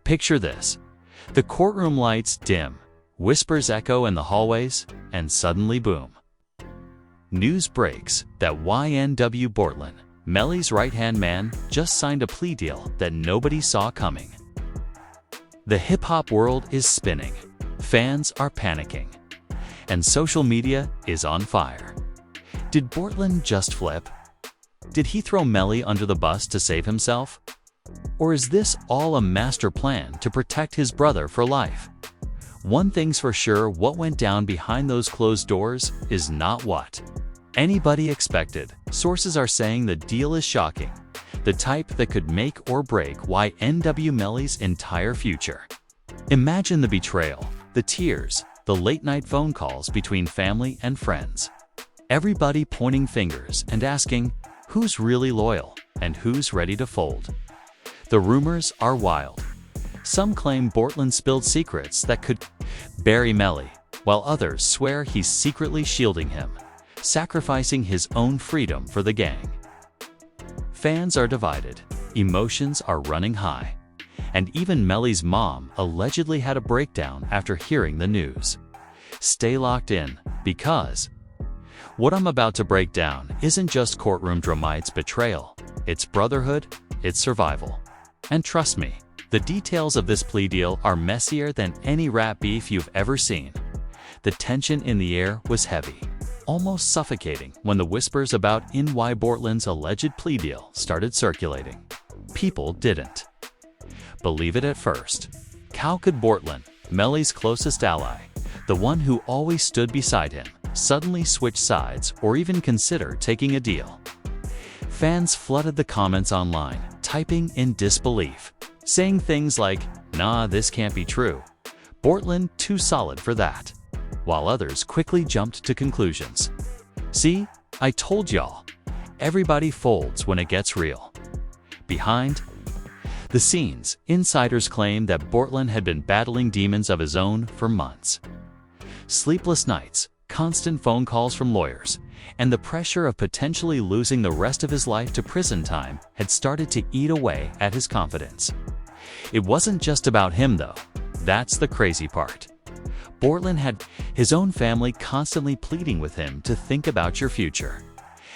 Picture this. The courtroom lights dim, whispers echo in the hallways, and suddenly boom. News breaks that YNW Bortlen, Melly's right-hand man, just signed a plea deal that nobody saw coming. The hip-hop world is spinning, fans are panicking, and social media is on fire. Did Bortlen just flip? Did he throw Melly under the bus to save himself? Or is this all a master plan to protect his brother for life? One thing's for sure, what went down behind those closed doors is not what anybody expected. Sources are saying the deal is shocking, the type that could make or break YNW Melly's entire future. Imagine the betrayal, the tears, the late-night phone calls between family and friends. Everybody pointing fingers and asking, who's really loyal and who's ready to fold? The rumors are wild. Some claim Bortlen spilled secrets that could bury Melly, while others swear he's secretly shielding him, sacrificing his own freedom for the gang. Fans are divided, emotions are running high, and even Melly's mom allegedly had a breakdown after hearing the news. Stay locked in, because what I'm about to break down isn't just courtroom drama, it's betrayal, it's brotherhood, it's survival. And trust me, the details of this plea deal are messier than any rap beef you've ever seen. The tension in the air was heavy, almost suffocating when the whispers about YNW Bortlen's alleged plea deal started circulating. People didn't believe it at first. How could Bortlen, Melly's closest ally, the one who always stood beside him, suddenly switch sides or even consider taking a deal? Fans flooded the comments online, typing in disbelief, saying things like, "Nah, this can't be true. Bortlen too solid for that," while others quickly jumped to conclusions. "See, I told y'all. Everybody folds when it gets real." Behind the scenes, insiders claim that Bortlen had been battling demons of his own for months. Sleepless nights, constant phone calls from lawyers, and the pressure of potentially losing the rest of his life to prison time had started to eat away at his confidence. It wasn't just about him, though. That's the crazy part. Bortlen had his own family constantly pleading with him to think about your future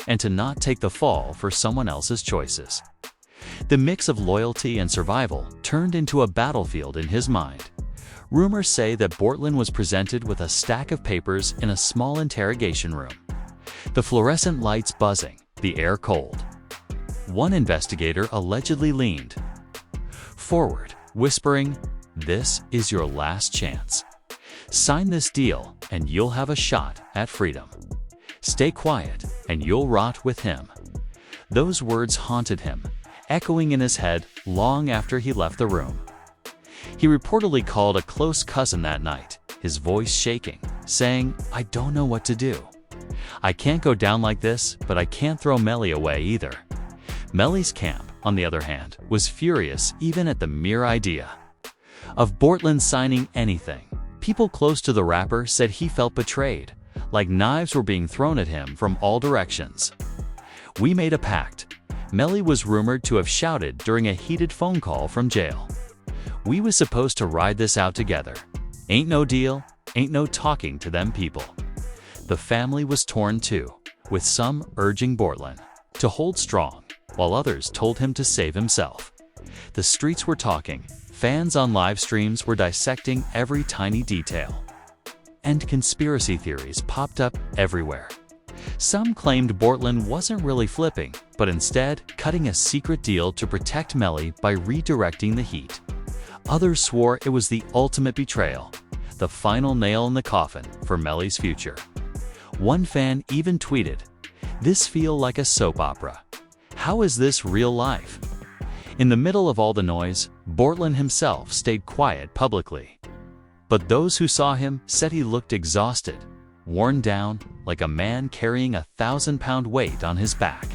and to not take the fall for someone else's choices. The mix of loyalty and survival turned into a battlefield in his mind. Rumors say that Bortlen was presented with a stack of papers in a small interrogation room, the fluorescent lights buzzing, the air cold. One investigator allegedly leaned forward, whispering, "This is your last chance. Sign this deal and you'll have a shot at freedom. Stay quiet and you'll rot with him." Those words haunted him, echoing in his head long after he left the room. He reportedly called a close cousin that night, his voice shaking, saying, "I don't know what to do. I can't go down like this, but I can't throw Melly away either." Melly's camp, on the other hand, was furious even at the mere idea of Bortlen signing anything. People close to the rapper said he felt betrayed, like knives were being thrown at him from all directions. "We made a pact," Melly was rumored to have shouted during a heated phone call from jail. "We was supposed to ride this out together. Ain't no deal, ain't no talking to them people." The family was torn too, with some urging Bortlen to hold strong, while others told him to save himself. The streets were talking, fans on live streams were dissecting every tiny detail, and conspiracy theories popped up everywhere. Some claimed Bortlen wasn't really flipping, but instead cutting a secret deal to protect Melly by redirecting the heat. Others swore it was the ultimate betrayal, the final nail in the coffin for Melly's future. One fan even tweeted, "This feel like a soap opera. How is this real life?" In the middle of all the noise, Bortlen himself stayed quiet publicly. But those who saw him said he looked exhausted, worn down, like a man carrying a 1,000-pound weight on his back.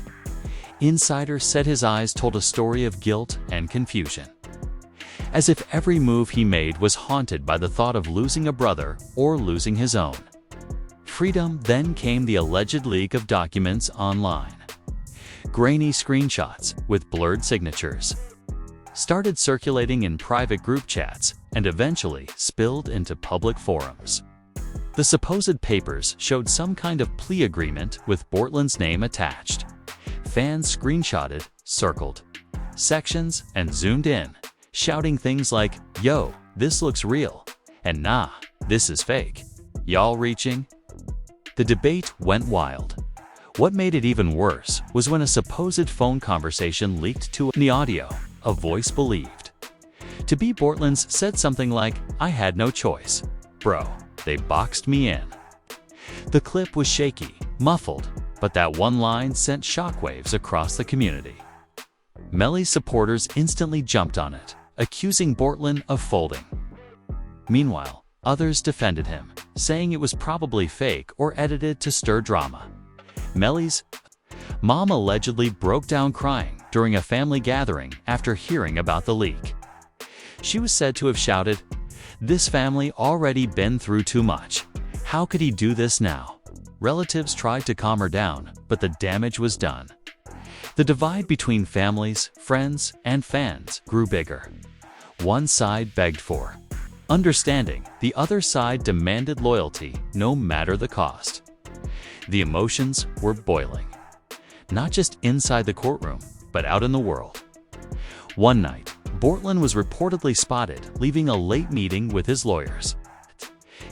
Insiders said his eyes told a story of guilt and confusion, as if every move he made was haunted by the thought of losing a brother or losing his own. Freedom. Then came the alleged leak of documents online. Grainy screenshots with blurred signatures, started circulating in private group chats, and eventually spilled into public forums. The supposed papers showed some kind of plea agreement with Bortlen's name attached. Fans screenshotted, circled sections, and zoomed in, shouting things like, "Yo, this looks real," and "Nah, this is fake. Y'all reaching?" The debate went wild. What made it even worse was when a supposed phone conversation leaked to the audio, a voice believed to be Bortlen's said something like, "I had no choice. Bro, they boxed me in." The clip was shaky, muffled, but that one line sent shockwaves across the community. Melly's supporters instantly jumped on it, accusing Bortlen of folding. Meanwhile, others defended him, saying it was probably fake or edited to stir drama. Melly's mom allegedly broke down crying during a family gathering after hearing about the leak. She was said to have shouted, "This family already been through too much. How could he do this now?" Relatives tried to calm her down, but the damage was done. The divide between families, friends, and fans grew bigger. One side begged for understanding, the other side demanded loyalty, no matter the cost. The emotions were boiling, not just inside the courtroom, but out in the world. One night, Bortlen was reportedly spotted leaving a late meeting with his lawyers.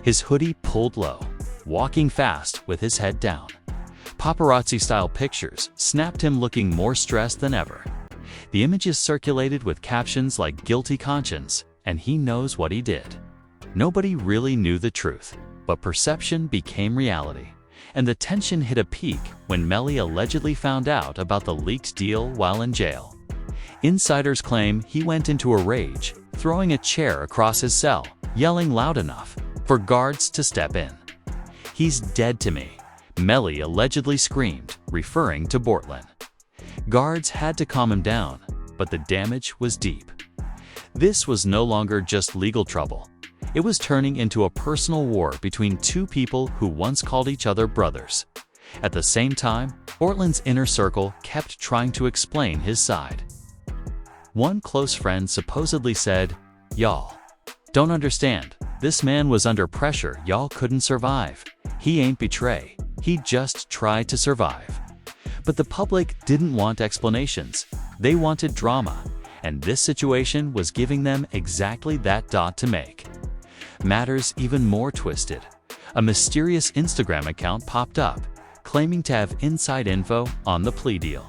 His hoodie pulled low, walking fast with his head down. Paparazzi-style pictures snapped him looking more stressed than ever. The images circulated with captions like "Guilty conscience" and "He knows what he did." Nobody really knew the truth, but perception became reality, and the tension hit a peak when Melly allegedly found out about the leaked deal while in jail. Insiders claim he went into a rage, throwing a chair across his cell, yelling loud enough for guards to step in. "He's dead to me," Melly allegedly screamed, referring to Bortlen. Guards had to calm him down, but the damage was deep. This was no longer just legal trouble. It was turning into a personal war between two people who once called each other brothers. At the same time, Bortlen's inner circle kept trying to explain his side. One close friend supposedly said, "Y'all don't understand. This man was under pressure. Y'all couldn't survive. He ain't betray. He just tried to survive." But the public didn't want explanations. They wanted drama, and this situation was giving them exactly that dot to make. Matters even more twisted. A mysterious Instagram account popped up, claiming to have inside info on the plea deal.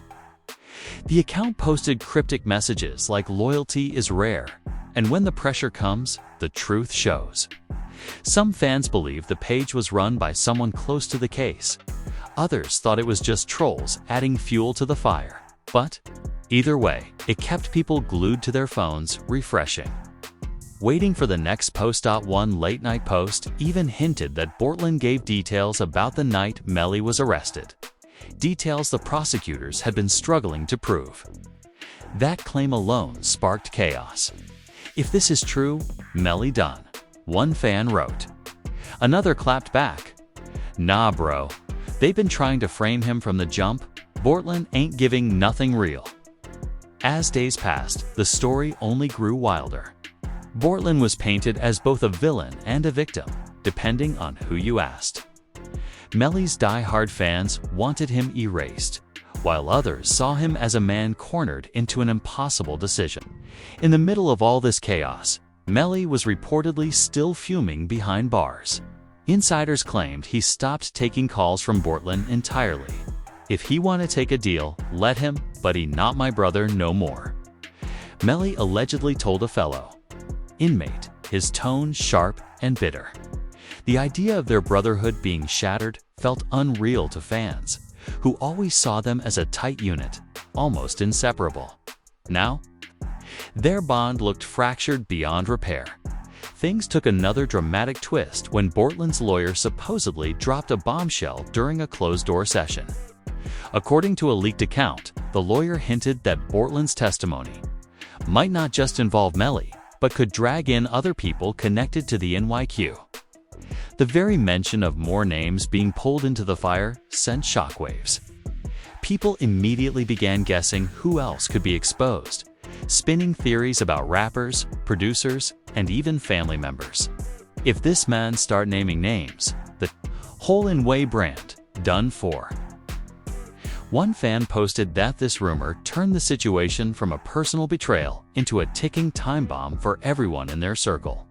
The account posted cryptic messages like "Loyalty is rare," and "When the pressure comes, the truth shows." Some fans believe the page was run by someone close to the case. Others thought it was just trolls adding fuel to the fire. But either way, it kept people glued to their phones, refreshing, waiting for the next post. One late-night post even hinted that Bortlen gave details about the night Melly was arrested, details the prosecutors had been struggling to prove. That claim alone sparked chaos. "If this is true, Melly done," one fan wrote. Another clapped back, "Nah bro, they've been trying to frame him from the jump. Bortlen ain't giving nothing real." As days passed, the story only grew wilder. Bortlen was painted as both a villain and a victim, depending on who you asked. Melly's die-hard fans wanted him erased, while others saw him as a man cornered into an impossible decision. In the middle of all this chaos, Melly was reportedly still fuming behind bars. Insiders claimed he stopped taking calls from Bortlen entirely. "If he wanna take a deal, let him, but he not my brother no more," Melly allegedly told a fellow inmate, his tone sharp and bitter. The idea of their brotherhood being shattered felt unreal to fans, who always saw them as a tight unit, almost inseparable. Now, their bond looked fractured beyond repair. Things took another dramatic twist when Bortlen's lawyer supposedly dropped a bombshell during a closed-door session. According to a leaked account, the lawyer hinted that Bortlen's testimony might not just involve Melly, but could drag in other people connected to the NYQ. The very mention of more names being pulled into the fire sent shockwaves. People immediately began guessing who else could be exposed, spinning theories about rappers, producers, and even family members. If this man start naming names, the hole-in-way brand, done for. One fan posted that this rumor turned the situation from a personal betrayal into a ticking time bomb for everyone in their circle.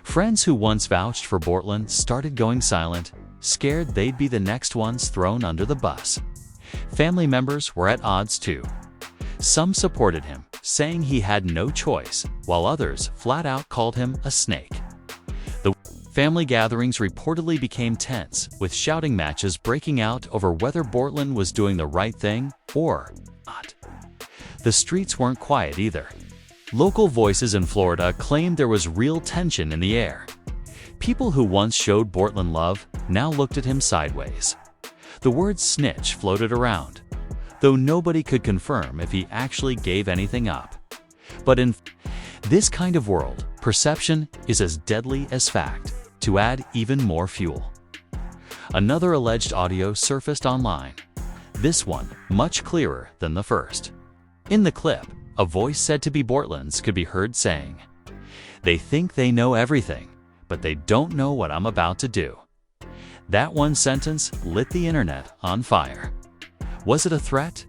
Friends who once vouched for Bortlen started going silent, scared they'd be the next ones thrown under the bus. Family members were at odds too. Some supported him, saying he had no choice, while others flat out called him a snake. The family gatherings reportedly became tense, with shouting matches breaking out over whether Bortlen was doing the right thing or not. The streets weren't quiet either. Local voices in Florida claimed there was real tension in the air. People who once showed Bortlen love now looked at him sideways. The word snitch floated around, though nobody could confirm if he actually gave anything up. But in this kind of world, perception is as deadly as fact, to add even more fuel. Another alleged audio surfaced online, this one much clearer than the first. In the clip, a voice said to be Bortlen's could be heard saying, "They think they know everything, but they don't know what I'm about to do." That one sentence lit the internet on fire. Was it a threat?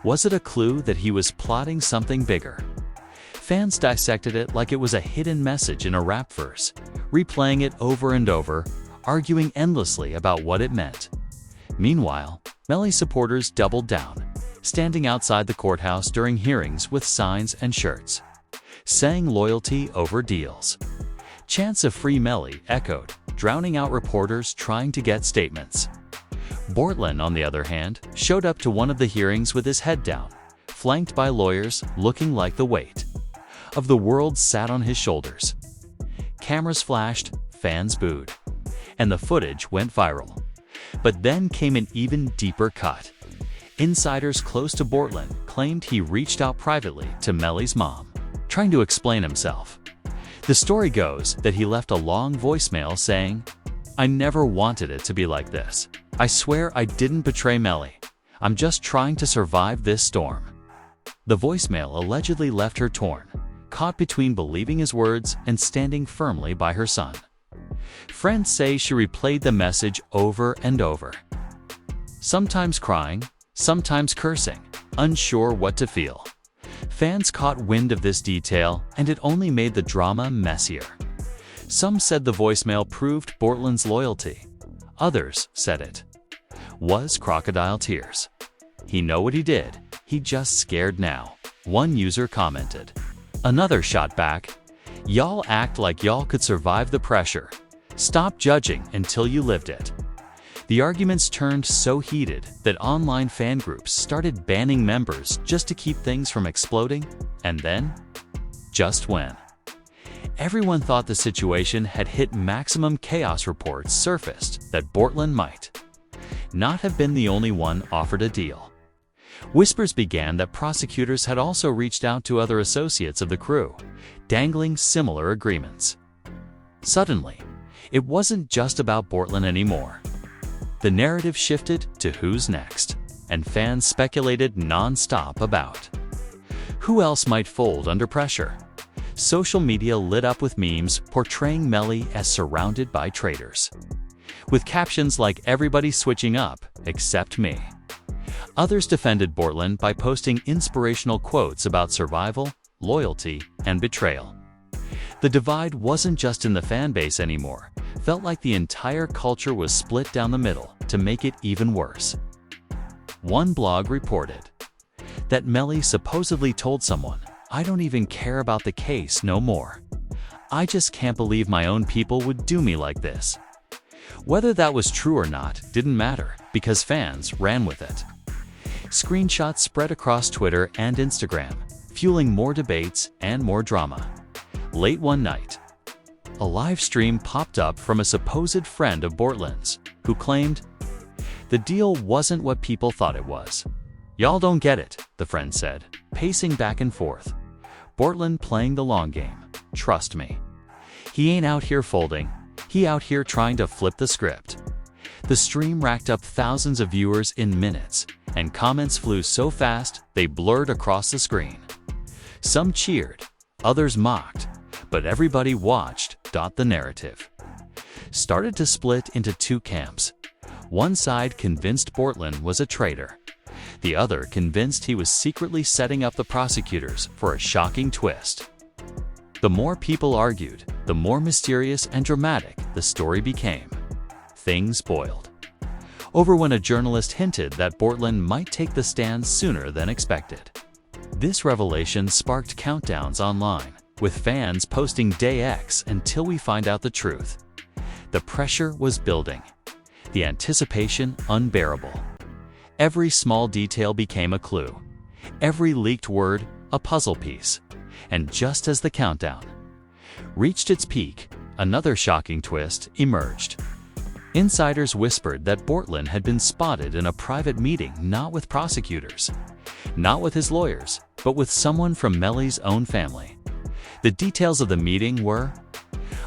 Was it a clue that he was plotting something bigger? Fans dissected it like it was a hidden message in a rap verse, replaying it over and over, arguing endlessly about what it meant. Meanwhile, Melly supporters doubled down, standing outside the courthouse during hearings with signs and shirts, saying loyalty over deals. Chants of Free Melly echoed, drowning out reporters trying to get statements. Bortlen, on the other hand, showed up to one of the hearings with his head down, flanked by lawyers looking like the weight of the world sat on his shoulders. Cameras flashed, fans booed, and the footage went viral. But then came an even deeper cut. Insiders close to Bortlen claimed he reached out privately to Melly's mom, trying to explain himself. The story goes that he left a long voicemail saying, "I never wanted it to be like this. I swear I didn't betray Melly. I'm just trying to survive this storm." The voicemail allegedly left her torn, caught between believing his words and standing firmly by her son. Friends say she replayed the message over and over, sometimes crying, sometimes cursing, unsure what to feel. Fans caught wind of this detail, and it only made the drama messier. Some said the voicemail proved Bortlen's loyalty. Others said it was crocodile tears. "He know what he did, he just scared now," one user commented. Another shot back, "Y'all act like y'all could survive the pressure. Stop judging until you lived it." The arguments turned so heated that online fan groups started banning members just to keep things from exploding, and then, just when everyone thought the situation had hit maximum chaos, reports surfaced that Bortlen might not have been the only one offered a deal. Whispers began that prosecutors had also reached out to other associates of the crew, dangling similar agreements. Suddenly, it wasn't just about Bortlen anymore. The narrative shifted to who's next, and fans speculated non-stop about who else might fold under pressure. Social media lit up with memes portraying Melly as surrounded by traitors, with captions like "Everybody switching up, except me." Others defended Bortlen by posting inspirational quotes about survival, loyalty, and betrayal. The divide wasn't just in the fan base anymore. Felt like the entire culture was split down the middle to make it even worse. One blog reported that Melly supposedly told someone, "I don't even care about the case no more. I just can't believe my own people would do me like this." Whether that was true or not didn't matter, because fans ran with it. Screenshots spread across Twitter and Instagram, fueling more debates and more drama. Late one night, a live stream popped up from a supposed friend of Bortlen's, who claimed the deal wasn't what people thought it was. "Y'all don't get it," the friend said, pacing back and forth. "Bortlen playing the long game. Trust me. He ain't out here folding. He out here trying to flip the script." The stream racked up thousands of viewers in minutes, and comments flew so fast they blurred across the screen. Some cheered, others mocked, but everybody watched. The narrative started to split into two camps. One side convinced Bortlen was a traitor. The other convinced he was secretly setting up the prosecutors for a shocking twist. The more people argued, the more mysterious and dramatic the story became. Things boiled over when a journalist hinted that Bortlen might take the stand sooner than expected. This revelation sparked countdowns online, with fans posting Day X until we find out the truth. The pressure was building, the anticipation unbearable. Every small detail became a clue, every leaked word a puzzle piece. And just as the countdown reached its peak, another shocking twist emerged. Insiders whispered that Bortlen had been spotted in a private meeting, not with prosecutors, not with his lawyers, but with someone from Melly's own family. The details of the meeting were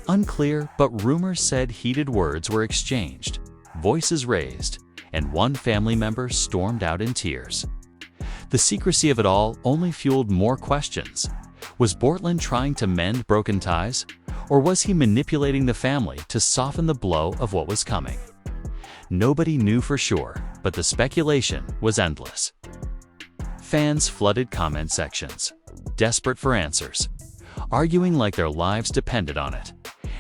unclear, but rumors said heated words were exchanged, voices raised, and one family member stormed out in tears. The secrecy of it all only fueled more questions. Was Bortlen trying to mend broken ties, or was he manipulating the family to soften the blow of what was coming? Nobody knew for sure, but the speculation was endless. Fans flooded comment sections, desperate for answers, arguing like their lives depended on it.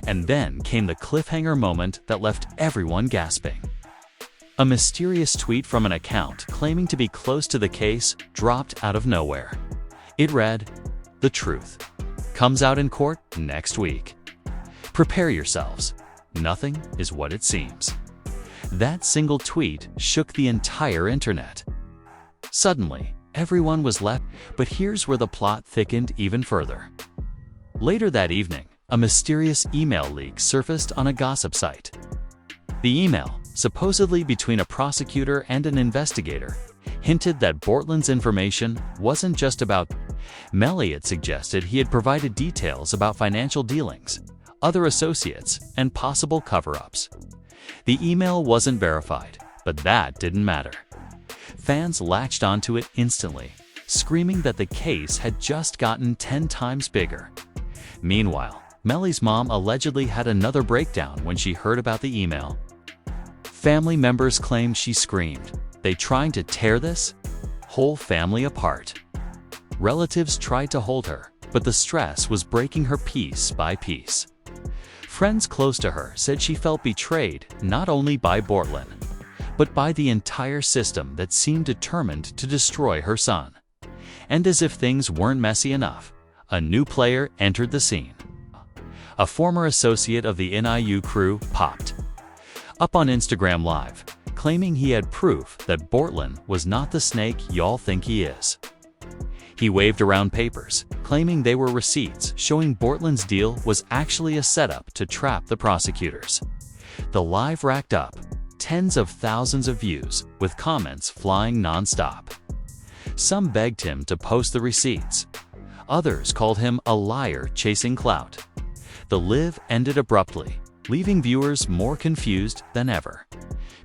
And then came the cliffhanger moment that left everyone gasping. A mysterious tweet from an account claiming to be close to the case dropped out of nowhere. It read, "The truth comes out in court next week. Prepare yourselves. Nothing is what it seems." That single tweet shook the entire internet. Suddenly, everyone was left, but here's where the plot thickened even further. Later that evening, a mysterious email leak surfaced on a gossip site. The email, supposedly between a prosecutor and an investigator, hinted that Bortlen's information wasn't just about Melly. It suggested he had provided details about financial dealings, other associates, and possible cover-ups. The email wasn't verified, but that didn't matter. Fans latched onto it instantly, screaming that the case had just gotten 10 times bigger. Meanwhile, Melly's mom allegedly had another breakdown when she heard about the email. Family members claimed she screamed, "They trying to tear this whole family apart." Relatives tried to hold her, but the stress was breaking her piece by piece. Friends close to her said she felt betrayed not only by Bortlen, but by the entire system that seemed determined to destroy her son. And as if things weren't messy enough, a new player entered the scene. A former associate of the NIU crew popped up on Instagram Live, claiming he had proof that Bortlen was not the snake y'all think he is. He waved around papers, claiming they were receipts showing Bortlen's deal was actually a setup to trap the prosecutors. The live racked up tens of thousands of views, with comments flying non-stop. Some begged him to post the receipts. Others called him a liar chasing clout. The live ended abruptly, leaving viewers more confused than ever.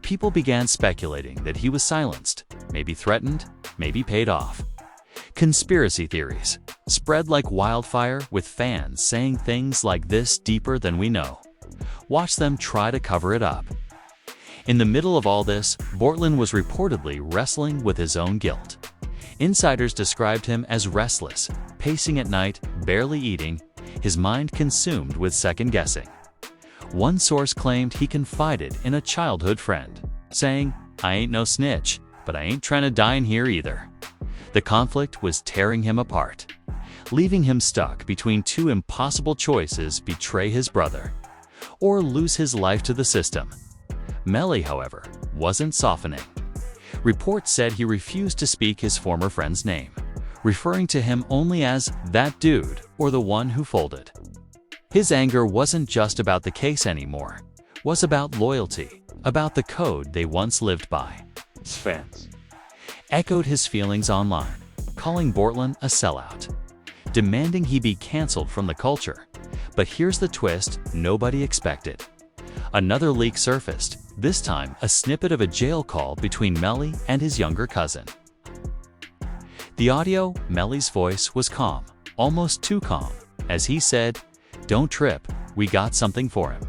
People began speculating that he was silenced, maybe threatened, maybe paid off. Conspiracy theories spread like wildfire, with fans saying things like "this deeper than we know." Watch them try to cover it up. In the middle of all this, Bortlen was reportedly wrestling with his own guilt. Insiders described him as restless, pacing at night, barely eating, his mind consumed with second-guessing. One source claimed he confided in a childhood friend, saying, "I ain't no snitch, but I ain't trying to die in here either." The conflict was tearing him apart, leaving him stuck between two impossible choices: betray his brother or lose his life to the system. Melly, however, wasn't softening. Reports said he refused to speak his former friend's name, referring to him only as "that dude" or "the one who folded." His anger wasn't just about the case anymore, it was about loyalty, about the code they once lived by. His fans echoed his feelings online, calling Bortlen a sellout, demanding he be canceled from the culture. But here's the twist nobody expected. Another leak surfaced, this time a snippet of a jail call between Melly and his younger cousin. The audio, Melly's voice was calm, almost too calm, as he said, "Don't trip, we got something for him.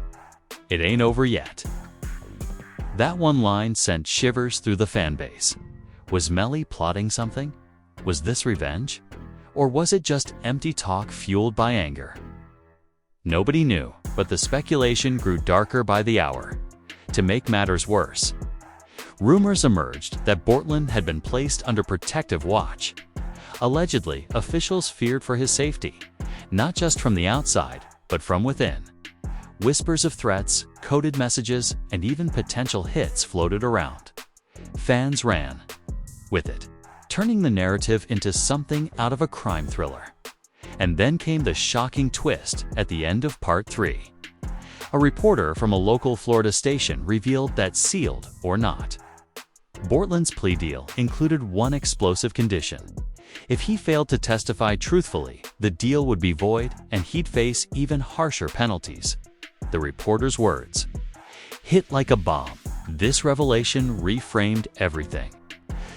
It ain't over yet." That one line sent shivers through the fanbase. Was Melly plotting something? Was this revenge? Or was it just empty talk fueled by anger? Nobody knew, but the speculation grew darker by the hour. To make matters worse, rumors emerged that Bortlen had been placed under protective watch. Allegedly, officials feared for his safety, not just from the outside, but from within. Whispers of threats, coded messages, and even potential hits floated around. Fans ran with it, turning the narrative into something out of a crime thriller. And then came the shocking twist at the end of Part 3. A reporter from a local Florida station revealed that, sealed or not, Bortlen's plea deal included one explosive condition. If he failed to testify truthfully, the deal would be void and he'd face even harsher penalties. The reporter's words hit like a bomb. This revelation reframed everything.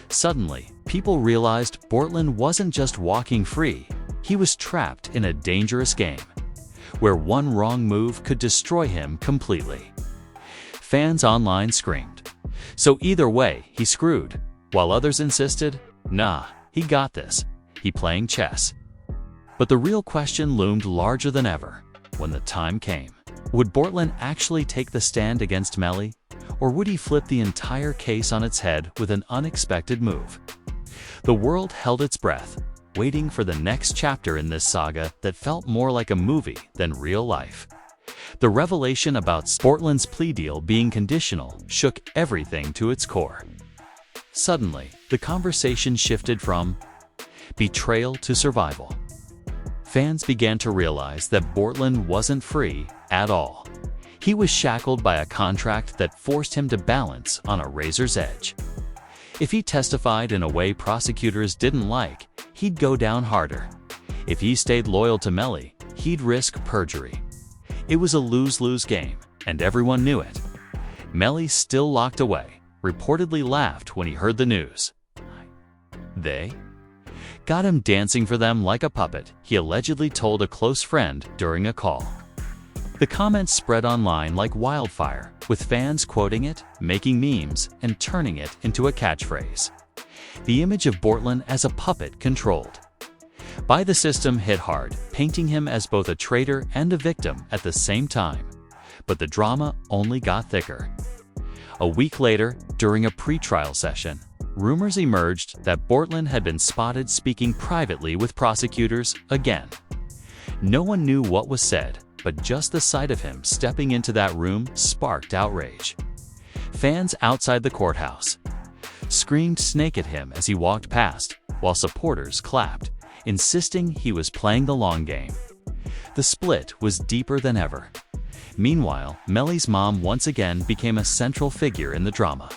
Suddenly, people realized Bortlen wasn't just walking free, he was trapped in a dangerous game, where one wrong move could destroy him completely. Fans online screamed, "So either way, he's screwed," while others insisted, "Nah, he got this, he playing chess." But the real question loomed larger than ever. When the time came, would Bortlen actually take the stand against Melly, or would he flip the entire case on its head with an unexpected move? The world held its breath, waiting for the next chapter in this saga that felt more like a movie than real life. The revelation about Bortlen's plea deal being conditional shook everything to its core. Suddenly, the conversation shifted from betrayal to survival. Fans began to realize that Bortlen wasn't free at all. He was shackled by a contract that forced him to balance on a razor's edge. If he testified in a way prosecutors didn't like, he'd go down harder. If he stayed loyal to Melly, he'd risk perjury. It was a lose-lose game, and everyone knew it. Melly, still locked away, reportedly laughed when he heard the news. They got him dancing for them like a puppet, he allegedly told a close friend during a call. The comments spread online like wildfire, with fans quoting it, making memes, and turning it into a catchphrase. The image of Bortlen as a puppet controlled by the system hit hard, painting him as both a traitor and a victim at the same time. But the drama only got thicker. A week later, during a pre-trial session, rumors emerged that Bortlen had been spotted speaking privately with prosecutors again. No one knew what was said, but just the sight of him stepping into that room sparked outrage. Fans outside the courthouse screamed "snake" at him as he walked past, while supporters clapped, insisting he was playing the long game. The split was deeper than ever. Meanwhile, Melly's mom once again became a central figure in the drama.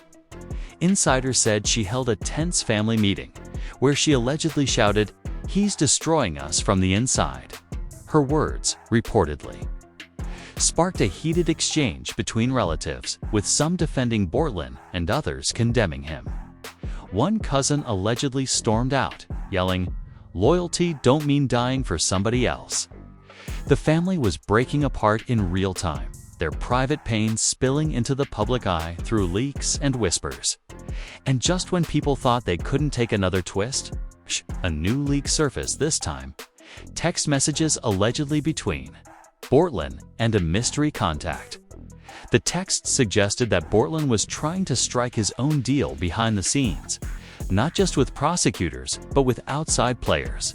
Insiders said she held a tense family meeting, where she allegedly shouted, "He's destroying us from the inside." Her words, reportedly, sparked a heated exchange between relatives, with some defending Bortlen and others condemning him. One cousin allegedly stormed out, yelling, "Loyalty don't mean dying for somebody else." The family was breaking apart in real time, their private pain spilling into the public eye through leaks and whispers. And just when people thought they couldn't take another twist, a new leak surfaced this time. Text messages allegedly between Bortlen and a mystery contact. The text suggested that Bortlen was trying to strike his own deal behind the scenes, not just with prosecutors, but with outside players.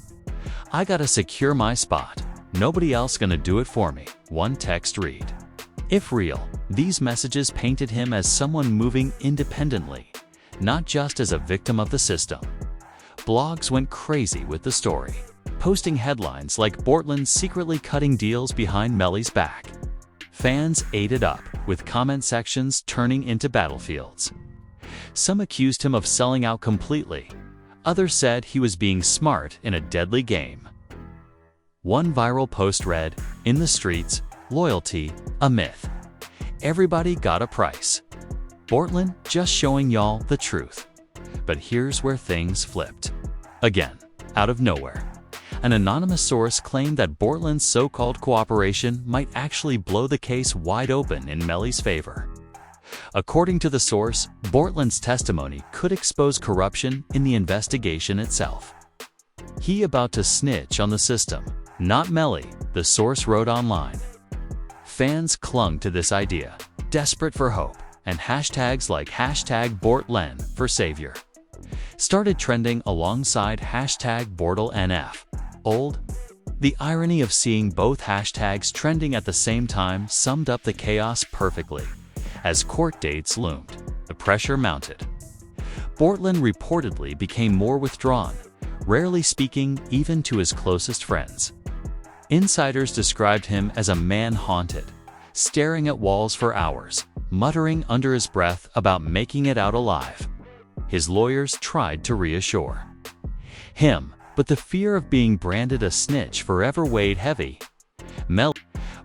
"I gotta secure my spot. Nobody else gonna do it for me," one text read. If real, these messages painted him as someone moving independently, not just as a victim of the system. Blogs went crazy with the story, posting headlines like "Bortlen secretly cutting deals behind Melly's back." Fans ate it up, with comment sections turning into battlefields. Some accused him of selling out completely. Others said he was being smart in a deadly game. One viral post read, "In the streets, loyalty, a myth. Everybody got a price. Bortlen just showing y'all the truth." But here's where things flipped. Again, out of nowhere, An anonymous source claimed that Bortlen's so-called cooperation might actually blow the case wide open in Melly's favor. According to the source, Bortlen's testimony could expose corruption in the investigation itself. He about to snitch on the system, not Melly, the source wrote online. Fans clung to this idea, desperate for hope, and hashtags like #Bortlen for Savior started trending alongside #BortleNF. The irony of seeing both hashtags trending at the same time summed up the chaos perfectly. As court dates loomed, the pressure mounted. Bortlen reportedly became more withdrawn, rarely speaking even to his closest friends. Insiders described him as a man haunted, staring at walls for hours, muttering under his breath about making it out alive. His lawyers tried to reassure him, but the fear of being branded a snitch forever weighed heavy.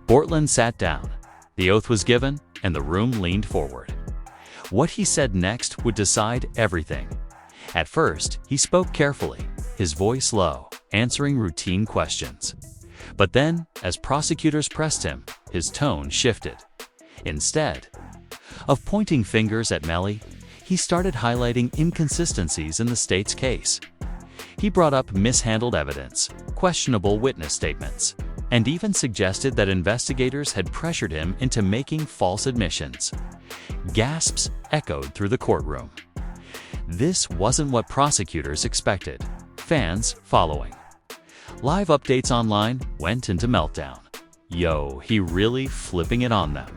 Bortlen sat down, the oath was given, and the room leaned forward. What he said next would decide everything. At first, he spoke carefully, his voice low, answering routine questions. But then, as prosecutors pressed him, his tone shifted. Instead of pointing fingers at Melly, he started highlighting inconsistencies in the state's case. He brought up mishandled evidence, questionable witness statements, and even suggested that investigators had pressured him into making false admissions. Gasps echoed through the courtroom. This wasn't what prosecutors expected, fans following. Live updates online went into meltdown. Yo, he really flipping it on them.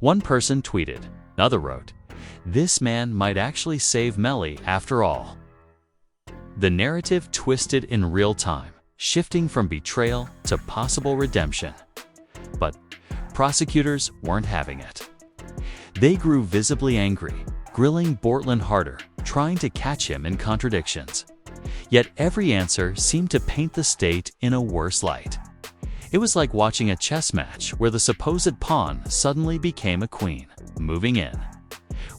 One person tweeted, another wrote, "This man might actually save Melly after all." The narrative twisted in real time, shifting from betrayal to possible redemption. But prosecutors weren't having it. They grew visibly angry, grilling Bortlen harder, trying to catch him in contradictions. Yet every answer seemed to paint the state in a worse light. It was like watching a chess match where the supposed pawn suddenly became a queen, moving in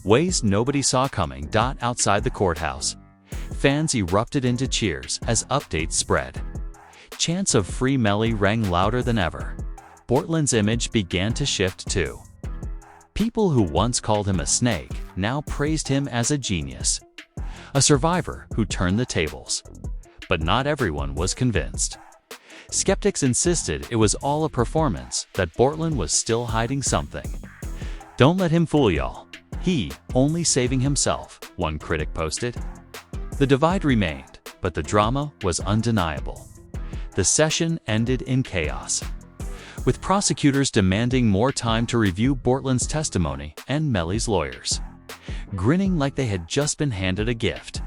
ways nobody saw coming. Outside the courthouse, fans erupted into cheers as updates spread. Chants of "Free Melly" rang louder than ever. Bortlen's image began to shift too. People who once called him a snake now praised him as a genius, a survivor who turned the tables. But not everyone was convinced. Skeptics insisted it was all a performance, that Bortlen was still hiding something. "Don't let him fool y'all. He only saving himself," one critic posted. The divide remained, but the drama was undeniable. The session ended in chaos, with prosecutors demanding more time to review Bortlen's testimony and Melly's lawyers grinning like they had just been handed a gift.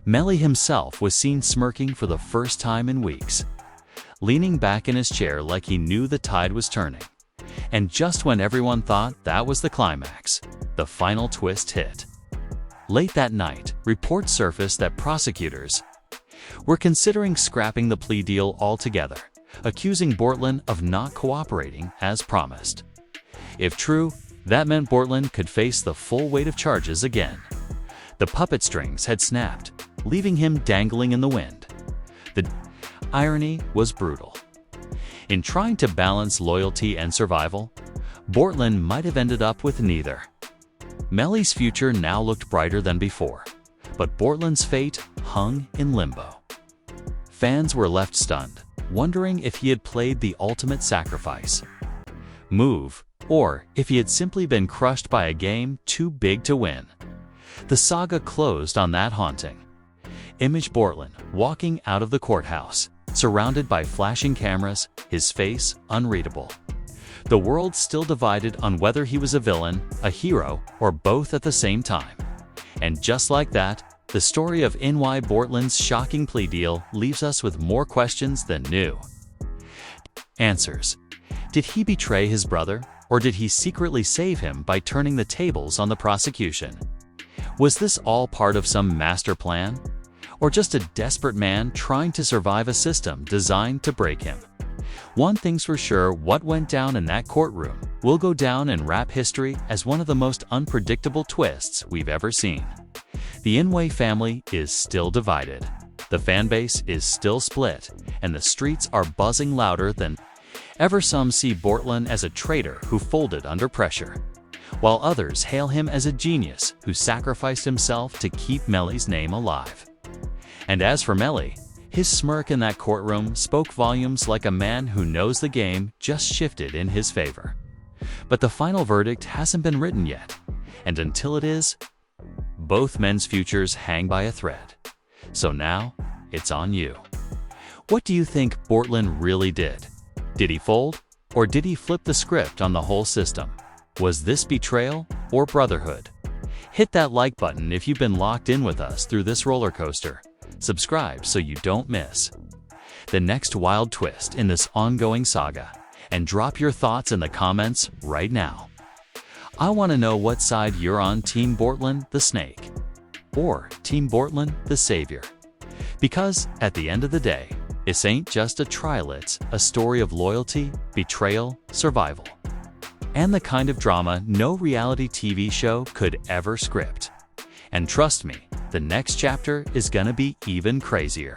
Melly himself was seen smirking for the first time in weeks, leaning back in his chair like he knew the tide was turning. And just when everyone thought that was the climax, the final twist hit. Late that night, reports surfaced that prosecutors were considering scrapping the plea deal altogether, accusing Bortlen of not cooperating as promised. If true, that meant Bortlen could face the full weight of charges again. The puppet strings had snapped, leaving him dangling in the wind. The irony was brutal. In trying to balance loyalty and survival, Bortlen might have ended up with neither. Melly's future now looked brighter than before, but Bortlen's fate hung in limbo. Fans were left stunned, wondering if he had played the ultimate sacrifice move, or if he had simply been crushed by a game too big to win. The saga closed on that haunting image: Bortlen walking out of the courthouse, surrounded by flashing cameras, his face unreadable. The world still divided on whether he was a villain, a hero, or both at the same time. And just like that, the story of YNW Bortlen's shocking plea deal leaves us with more questions than new answers. Did he betray his brother, or did he secretly save him by turning the tables on the prosecution? Was this all part of some master plan, or just a desperate man trying to survive a system designed to break him? One thing's for sure: what went down in that courtroom will go down in rap history as one of the most unpredictable twists we've ever seen. The YNW family is still divided, The fanbase is still split, and the streets are buzzing louder than ever. Some see Bortlen as a traitor who folded under pressure, while others hail him as a genius who sacrificed himself to keep Melly's name alive. And as for Melly, his smirk in that courtroom spoke volumes, like a man who knows the game just shifted in his favor. But the final verdict hasn't been written yet, and until it is, both men's futures hang by a thread. So now, it's on you. What do you think Bortlen really did? Did he fold, or did he flip the script on the whole system? Was this betrayal or brotherhood? Hit that like button if you've been locked in with us through this roller coaster. Subscribe so you don't miss the next wild twist in this ongoing saga, and drop your thoughts in the comments right now. I want to know what side you're on, Team Bortlen the Snake or Team Bortlen the Savior. Because at the end of the day, this ain't just a trial, it's a story of loyalty, betrayal, survival, and the kind of drama no reality TV show could ever script. And trust me, the next chapter is gonna be even crazier.